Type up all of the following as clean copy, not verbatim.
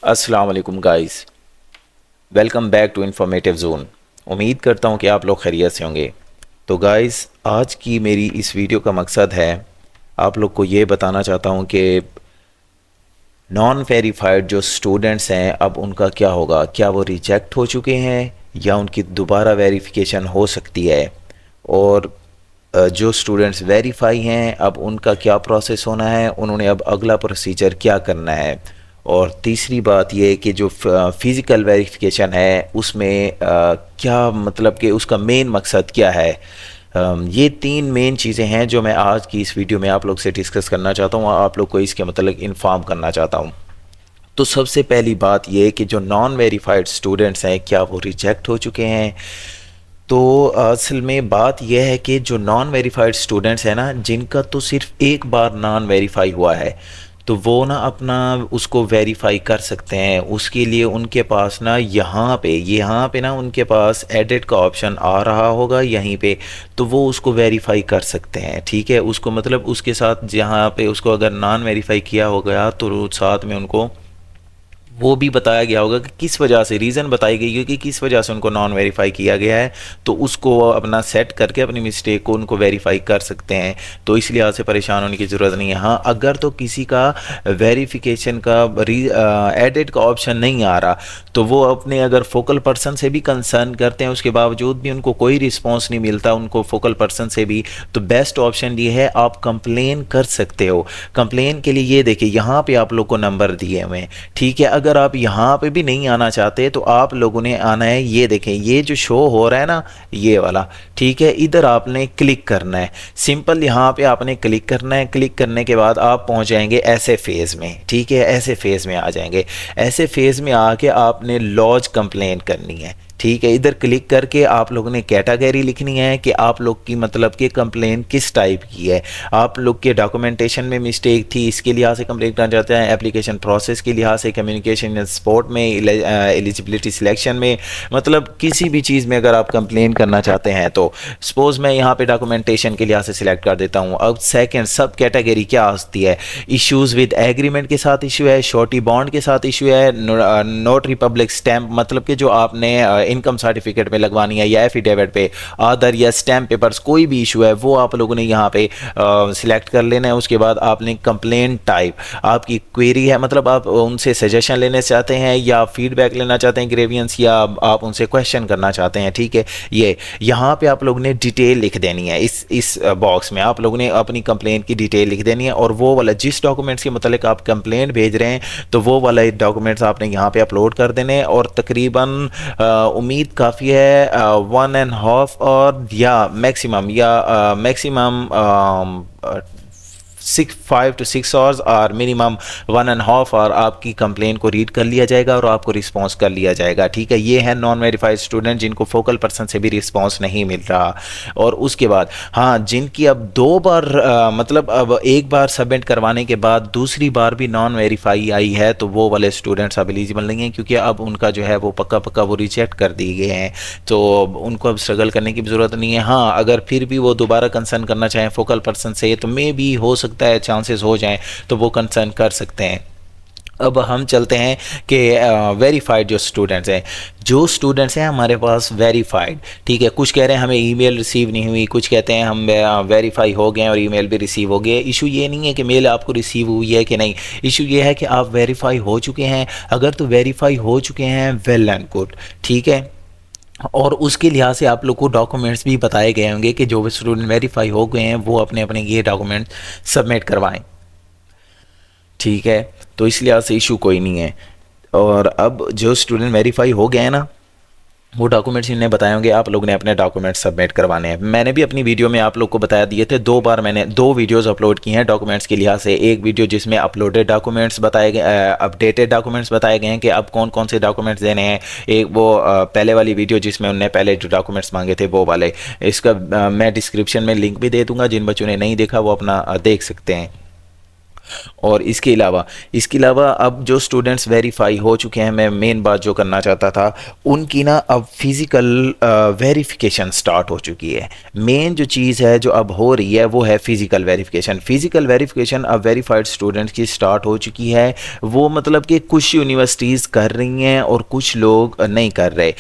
अस्सलाम वालेकुम guys, welcome back to informative zone. उम्मीद करता हूँ कि आप लोग खैरियत से होंगे। तो गाइस, आज की मेरी इस वीडियो का मकसद है आप लोग को ये बताना चाहता हूँ कि नॉन वेरीफाइड जो स्टूडेंट्स हैं अब उनका क्या होगा। क्या वो रिजेक्ट हो चुके हैं या उनकी दोबारा वेरिफिकेशन हो सकती है। और जो स्टूडेंट्स वेरीफाई हैं अब उनका क्या प्रोसेस होना है, उन्होंने अब अगला प्रोसीजर क्या करना है। और तीसरी बात ये कि जो फ़िज़िकल वेरिफिकेशन है उसमें क्या मतलब कि उसका मेन मकसद क्या है। ये तीन मेन चीज़ें हैं जो मैं आज की इस वीडियो में आप लोग से डिस्कस करना चाहता हूँ, आप लोग को इसके मतलब इन्फॉर्म करना चाहता हूँ। तो सबसे पहली बात ये कि जो नॉन वेरीफाइड स्टूडेंट्स हैं क्या वो रिजेक्ट हो चुके हैं। तो असल में बात यह है कि जो नॉन वेरीफाइड स्टूडेंट्स हैं ना, जिनका तो सिर्फ एक बार नॉन वेरीफाई हुआ है तो वो ना अपना उसको वेरीफाई कर सकते हैं। उसके लिए उनके पास ना यहाँ पे ना उनके पास एडिट का ऑप्शन आ रहा होगा यहीं पे, तो वो उसको वेरीफाई कर सकते हैं। ठीक है, उसको मतलब उसके साथ जहाँ पे उसको अगर नॉन वेरीफाई किया हो गया तो साथ में उनको वो भी बताया गया होगा कि किस वजह से, रीज़न बताई गई है कि किस वजह से उनको नॉन वेरीफाई किया गया है। तो उसको अपना सेट करके अपनी मिस्टेक को उनको वेरीफाई कर सकते हैं। तो इस लिहाज से परेशान होने की ज़रूरत नहीं है। हाँ, अगर तो किसी का वेरिफिकेशन का एडिट का ऑप्शन नहीं आ रहा तो वो अपने अगर फोकल पर्सन से भी कंसर्न करते हैं, उसके बावजूद भी उनको कोई रिस्पॉन्स नहीं मिलता उनको फोकल पर्सन से भी, तो बेस्ट ऑप्शन ये है आप कंप्लेन कर सकते हो। कंप्लेन के लिए ये देखिए यहाँ पे आप लोग को नंबर दिए हुए हैं। ठीक है, अगर आप यहाँ पे भी नहीं आना चाहते तो आप लोगों ने आना है, ये देखें ये जो शो हो रहा है ना ये वाला, ठीक है, इधर आपने क्लिक करना है। सिंपल यहाँ पे आपने क्लिक करना है। क्लिक करने के बाद आप पहुँच जाएंगे ऐसे फेज़ में। ठीक है, ऐसे फेज़ में आ जाएंगे। ऐसे फेज़ में आके आपने लॉज कंप्लेन करनी है। ठीक है, इधर क्लिक करके आप लोगों ने कैटेगरी लिखनी है कि आप लोग की मतलब कि कंप्लेन किस टाइप की है। आप लोग के डॉक्यूमेंटेशन में मिस्टेक थी इसके लिहाज से कंप्लेन करना चाहते हैं, एप्लीकेशन प्रोसेस के लिहाज से, कम्युनिकेशन स्पोर्ट में, एलिजिबिलिटी सिलेक्शन में, मतलब किसी भी चीज़ में अगर आप कंप्लेन करना चाहते हैं तो सपोज मैं यहाँ पे डॉक्यूमेंटेशन के लिहाज से सिलेक्ट कर देता हूँ। अब सेकेंड सब कैटेगरी क्या आती है, इश्यूज़ विद एग्रीमेंट के साथ इशू है, श्योरिटी बॉन्ड के साथ इशू है, नोट रिपब्लिक स्टैम्प मतलब कि जो आपने इनकम सर्टिफिकेट में लगवानी है या एफिडेविट पे, आधार या स्टैम्प पेपर्स, कोई भी इशू है वो आप लोगों ने यहाँ पे सिलेक्ट कर लेना है। उसके बाद आपने कंप्लेंट टाइप, आपकी क्वेरी है मतलब आप उनसे सजेशन लेने चाहते हैं या फीडबैक लेना चाहते हैं, ग्रेवियंस, या आप उनसे क्वेश्चन करना चाहते हैं। ठीक है, ये यहाँ पे आप लोगों ने डिटेल लिख देनी है। इस बॉक्स में आप लोगों ने अपनी कंप्लेंट की डिटेल लिख देनी है और वो वाला जिस डॉक्यूमेंट्स के मतलब आप कंप्लेंट भेज रहे हैं तो वो वाला डॉक्यूमेंट्स आपने यहाँ पे अपलोड कर देने। और तकरीबन उम्मीद काफ़ी है 1.5 और या मैक्सिमम 5 to 6 आवर्स और मिनिमम 1.5 आवर आपकी कंप्लेन को रीड कर लिया जाएगा और आपको रिस्पांस कर लिया जाएगा। ठीक है, ये है नॉन वेरीफाइड स्टूडेंट जिनको फोकल पर्सन से भी रिस्पांस नहीं मिल रहा। और उसके बाद हाँ, जिनकी अब 2 बार मतलब अब एक बार सबमिट करवाने के बाद दूसरी बार भी नॉन वेरीफाई आई है तो वो वाले स्टूडेंट्स अब एलिजिबल नहीं हैं, क्योंकि अब उनका जो है वो पक्का वो रिजेक्ट कर दिए गए हैं। तो उनको अब स्ट्रगल करने की भी ज़रूरत नहीं है। हाँ, अगर फिर भी वो दोबारा कंसर्न करना चाहें फोकल पर्सन से तो मे भी हो सकता है चांसेस हो जाएं तो वो कंसर्न कर सकते हैं। अब हम चलते हैं कि वेरीफाइड जो स्टूडेंट्स हैं हमारे पास वेरीफाइड, ठीक है, कुछ कह रहे हैं हमें ईमेल रिसीव नहीं हुई, कुछ कहते हैं हम वेरीफाई हो गए और ईमेल भी रिसीव हो गए। इशू ये नहीं है कि मेल आपको रिसीव हुई है कि नहीं, इशू ये है कि आप वेरीफाई हो चुके हैं। अगर तो वेरीफाई हो चुके हैं वेल एंड गुड, ठीक है। और उसके लिहाज से आप लोग को डॉक्यूमेंट्स भी बताए गए होंगे कि जो स्टूडेंट वेरीफाई हो गए हैं वो अपने अपने ये डॉक्यूमेंट सबमिट करवाएं। ठीक है, तो इस लिहाज से इशू कोई नहीं है। और अब जो स्टूडेंट वेरीफाई हो गए हैं ना, वो डॉक्यूमेंट्स इन्हें बताए होंगे आप लोगों ने अपने डॉक्यूमेंट्स सबमिट करवाने हैं। मैंने भी अपनी वीडियो में आप लोग को बताया दिए थे, 2 बार मैंने 2 वीडियोस अपलोड की हैं डॉक्यूमेंट्स के लिहाज से। एक वीडियो जिसमें अपलोडेड डॉक्यूमेंट्स बताए गए, अपडेटेड डॉक्यूमेंट्स बताए गए हैं कि अब कौन कौन से डॉक्यूमेंट्स देने हैं। एक वो पहले वाली वीडियो जिसमें उनने पहले जो डॉक्यूमेंट्स मांगे थे वो वाले, इसका मैं डिस्क्रिप्शन में लिंक भी दे दूँगा, जिन बच्चों ने नहीं देखा वो अपना देख सकते हैं। और इसके अलावा अब जो स्टूडेंट्स वेरीफाई हो चुके हैं, मैं मेन बात जो करना चाहता था, उनकी ना अब फिज़िकल वेरिफिकेशन स्टार्ट हो चुकी है। मेन जो चीज़ है जो अब हो रही है वो है फ़िज़िकल वेरिफिकेशन। फ़िज़िकल वेरिफिकेशन अब वेरीफाइड स्टूडेंट्स की स्टार्ट हो चुकी है। वो मतलब कि कुछ यूनिवर्सिटीज़ कर रही हैं और कुछ लोग नहीं कर रहे।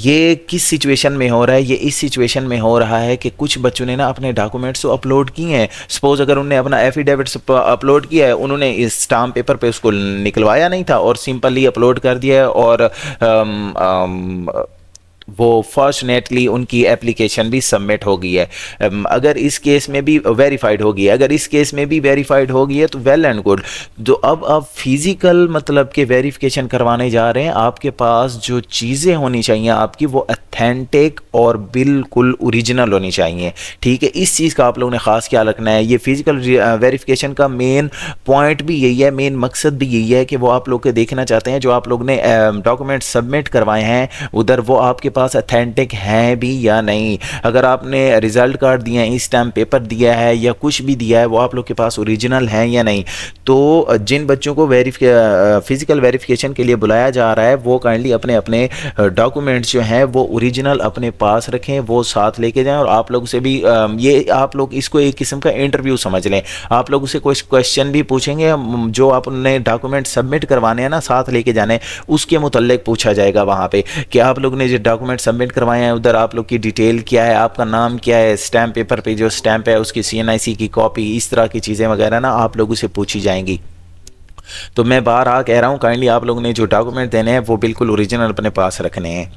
ये किस सिचुएशन में हो रहा है? ये इस सिचुएशन में हो रहा है कि कुछ बच्चों ने ना अपने डॉक्यूमेंट्स तो अपलोड किए हैं। सपोज अगर उन्होंने अपना एफिडेविट अपलोड किया है, उन्होंने इस स्टाम्प पेपर पे उसको निकलवाया नहीं था और सिंपली अपलोड कर दिया है, और वो फॉर्चुनेटली उनकी एप्लीकेशन भी सबमिट हो गई है। अगर इस केस में भी वेरीफाइड होगी, अगर इस केस में भी वेरीफाइड हो गई है तो वेल एंड गुड। तो अब आप फिज़िकल मतलब के वेरिफिकेशन करवाने जा रहे हैं, आपके पास जो चीज़ें होनी चाहिए आपकी वो अथेंटिक और बिल्कुल ओरिजिनल होनी चाहिए। ठीक है, इस चीज़ का आप लोगों ने ख़ास ख्याल रखना है। ये फिज़िकल वेरिफिकेशन का मेन पॉइंट भी यही है, मेन मकसद भी यही है कि वो आप लोग के देखना चाहते हैं जो आप लोग ने डॉक्यूमेंट सबमिट करवाए हैं उधर वो आपके पास अथेंटिक हैं भी या नहीं। अगर आपने रिजल्ट कार्ड दिया है, स्टैम्प पेपर दिया है या कुछ भी दिया है, वो आप लोग के पास ओरिजिनल है या नहीं। तो जिन बच्चों को फिज़िकल वेरिफिकेशन के लिए बुलाया जा रहा है वो काइंडली अपने अपने डॉक्यूमेंट्स जो हैं वो ओरिजिनल अपने पास रखें, वो साथ लेके जाएं। और आप लोग से भी ये आप लोग इसको एक किस्म का इंटरव्यू समझ लें। आप लोग उसे कोई क्वेश्चन भी पूछेंगे, जो आपने डॉक्यूमेंट सबमिट करवाने हैं ना, साथ लेके जाने, उसके मुतल्लिक पूछा जाएगा वहाँ पे कि आप लोग ने जो डॉक्यूमेंट सबमिट करवाए हैं उधर आप लोग की डिटेल क्या है, आपका नाम क्या है, स्टैम्प पेपर पे जो स्टैम्प है उसकी CNIC की कॉपी, इस तरह की चीज़ें वगैरह ना आप लोगों से पूछी जाएंगी। तो मैं बार आ कह रहा हूँ काइंडली आप लोगों ने जो डॉक्यूमेंट देने हैं वो बिल्कुल ओरिजिनल अपने पास रखने हैं।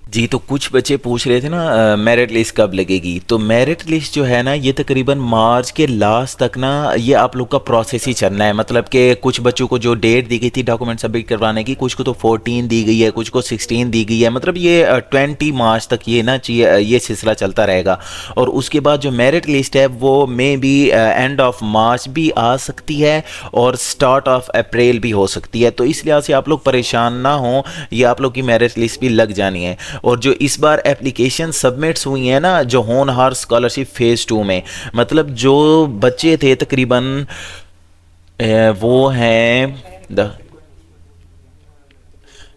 जी, तो कुछ बच्चे पूछ रहे थे ना मेरिट लिस्ट कब लगेगी। तो मेरिट लिस्ट जो है ना ये तकरीबन मार्च के लास्ट तक ना ये आप लोग का प्रोसेस ही चलना है। मतलब कि कुछ बच्चों को जो डेट दी गई थी डॉक्यूमेंट सबमिट करवाने की, कुछ को तो 14 दी गई है, कुछ को 16 दी गई है। मतलब ये 20 मार्च तक ये ना चाहिए ये सिलसिला चलता रहेगा। और उसके बाद जो मेरिट लिस्ट है वो may be end of March भी आ सकती है और स्टार्ट ऑफ अप्रैल भी हो सकती है। तो इस लिहाज से आप लोग परेशान ना हो, ये आप लोग की मेरिट लिस्ट भी लग जानी है। और जो इस बार एप्लीकेशन सबमिट्स हुई हैं ना जो होनहार स्कॉलरशिप फेज़ 2 में, मतलब जो बच्चे थे तकरीबन वो हैं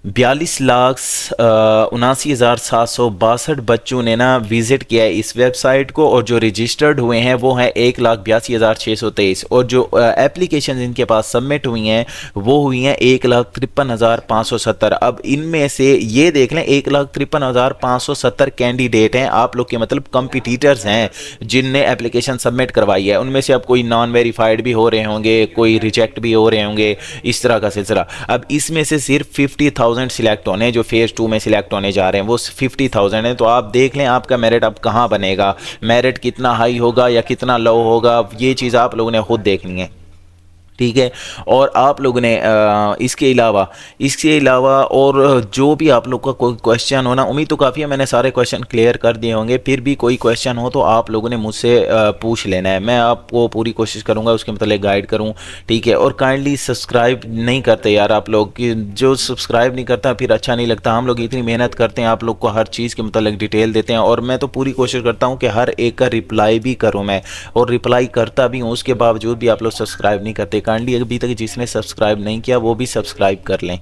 42,79,762 बच्चों ने ना विज़िट किया है इस वेबसाइट को। और जो रजिस्टर्ड हुए हैं वो हैं 1,82,623। और जो एप्लीकेशन इनके पास सबमिट हुई हैं वो हुई हैं 1,53,570। अब इनमें से ये देख लें 1,53,570 कैंडिडेट हैं आप लोग के, मतलब कंपिटिटर्स हैं जिनने एप्लीकेशन सबमिट करवाई है। उनमें से अब कोई नॉन वेरीफाइड भी हो रहे होंगे, कोई रिजेक्ट भी हो रहे होंगे, इस तरह का सिलसिला। अब इसमें से सिर्फ 50,000 सिलेक्ट होने, जो फेज़ 2 में सिलेक्ट होने जा रहे हैं वो 50,000 है। तो आप देख लें आपका मेरिट अब कहाँ बनेगा, मेरिट कितना हाई होगा या कितना लो होगा, ये चीज़ आप लोगों ने खुद देखनी है। ठीक है। और आप लोगों ने इसके अलावा और जो भी आप लोग का कोई क्वेश्चन हो ना, उम्मीद तो काफ़ी है मैंने सारे क्वेश्चन क्लियर कर दिए होंगे, फिर भी कोई क्वेश्चन हो तो आप लोगों ने मुझसे पूछ लेना है। मैं आपको पूरी कोशिश करूंगा उसके मतलब गाइड करूं। ठीक है। और काइंडली सब्सक्राइब नहीं करते यार आप लोग, कि जो सब्सक्राइब नहीं करता फिर अच्छा नहीं लगता। हम लोग इतनी मेहनत करते हैं, आप लोग को हर चीज़ के मतलब डिटेल देते हैं और मैं तो पूरी कोशिश करता हूँ कि हर एक का रिप्लाई भी करूँ मैं, और रिप्लाई करता भी हूँ। उसके बावजूद भी आप लोग सब्सक्राइब नहीं करते। काइंडली अभी तक जिसने सब्सक्राइब नहीं किया वो भी सब्सक्राइब कर लें।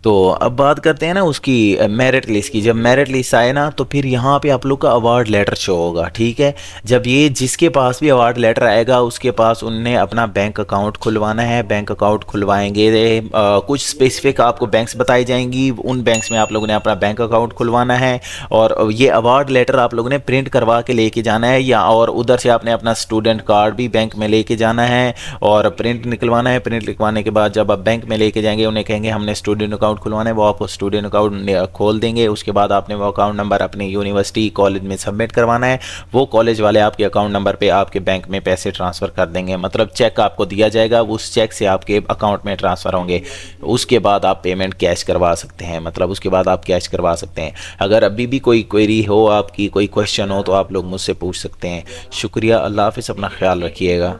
तो अब बात करते हैं ना उसकी मेरिट लिस्ट की। जब मेरिट लिस्ट आए ना तो फिर यहाँ पे आप लोग का अवार्ड लेटर शो होगा। ठीक है। जब ये जिसके पास भी अवार्ड लेटर आएगा उसके पास उनने अपना बैंक अकाउंट खुलवाना है। बैंक अकाउंट खुलवाएंगे, कुछ स्पेसिफिक आपको बैंक्स बताई जाएंगी, उन बैंक्स में आप लोगों ने अपना बैंक अकाउंट खुलवाना है। और ये अवार्ड लेटर आप लोगों ने प्रिंट करवा के लेके जाना है, या और उधर से आपने अपना स्टूडेंट कार्ड भी बैंक में लेके जाना है और प्रिंट निकलवाना है। प्रिंट निकलवाने के बाद जब आप बैंक में लेके जाएंगे उन्हें कहेंगे हमने स्टूडेंट अकाउंट खुलवाना है, वो आपको स्टूडेंट अकाउंट खोल देंगे। उसके बाद आपने वो अकाउंट नंबर अपनी यूनिवर्सिटी कॉलेज में सबमिट करवाना है। वो कॉलेज वाले आपके अकाउंट नंबर पे आपके बैंक में पैसे ट्रांसफ़र कर देंगे, मतलब चेक आपको दिया जाएगा, उस चेक से आपके अकाउंट में ट्रांसफ़र होंगे। उसके बाद आप पेमेंट कैश करवा सकते हैं, मतलब उसके बाद आप कैश करवा सकते हैं। अगर अभी भी कोई क्वेरी हो आपकी, कोई क्वेश्चन हो तो आप लोग मुझसे पूछ सकते हैं। शुक्रिया। अल्लाह हाफ़िज़। अपना ख्याल रखिएगा।